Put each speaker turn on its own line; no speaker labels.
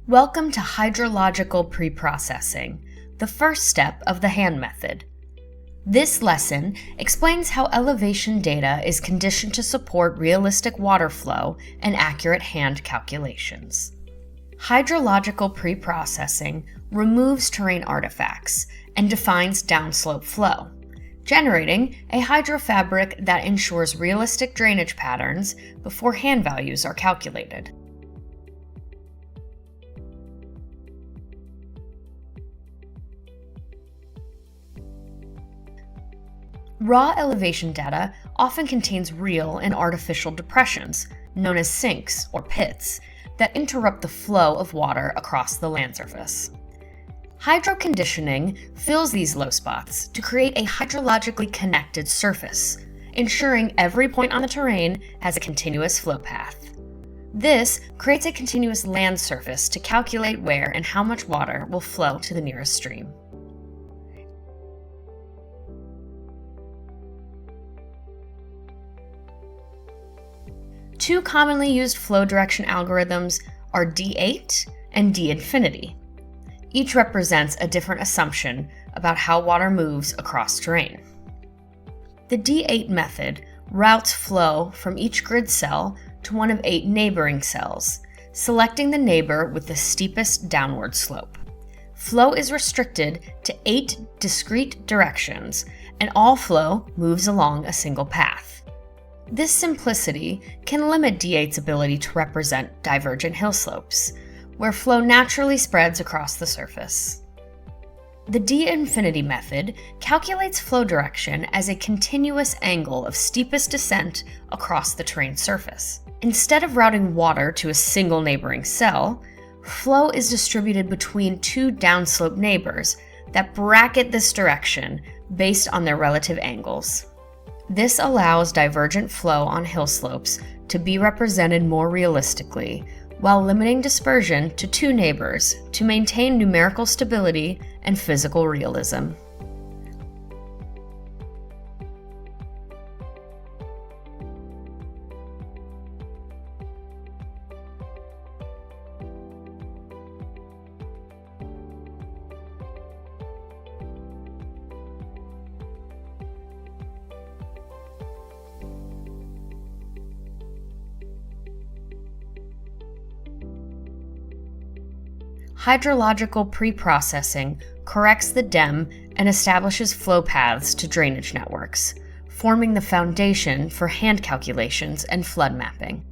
Welcome to Hydrological Preprocessing, the first step of the HAND method. This lesson explains how elevation data is conditioned to support realistic water flow and accurate HAND calculations. Hydrological preprocessing removes terrain artifacts and defines downslope flow, generating a hydrofabric that ensures realistic drainage patterns before HAND values are calculated. Raw elevation data often contains real and artificial depressions, known as sinks or pits, that interrupt the flow of water across the land surface. Hydroconditioning fills these low spots to create a hydrologically connected surface, ensuring every point on the terrain has a continuous flow path. This creates a continuous land surface to calculate where and how much water will flow to the nearest stream. Two commonly used flow direction algorithms are D8 and D infinity. Each represents a different assumption about how water moves across terrain. The D8 method routes flow from each grid cell to one of 8 neighboring cells, selecting the neighbor with the steepest downward slope. Flow is restricted to 8 discrete directions, and all flow moves along a single path. This simplicity can limit D8's ability to represent divergent hill slopes, where flow naturally spreads across the surface. The D infinity method calculates flow direction as a continuous angle of steepest descent across the terrain surface. Instead of routing water to a single neighboring cell, flow is distributed between 2 downslope neighbors that bracket this direction based on their relative angles. This allows divergent flow on hill slopes to be represented more realistically, while limiting dispersion to 2 neighbors to maintain numerical stability and physical realism. Hydrological preprocessing corrects the DEM and establishes flow paths to drainage networks, forming the foundation for HAND calculations and flood mapping.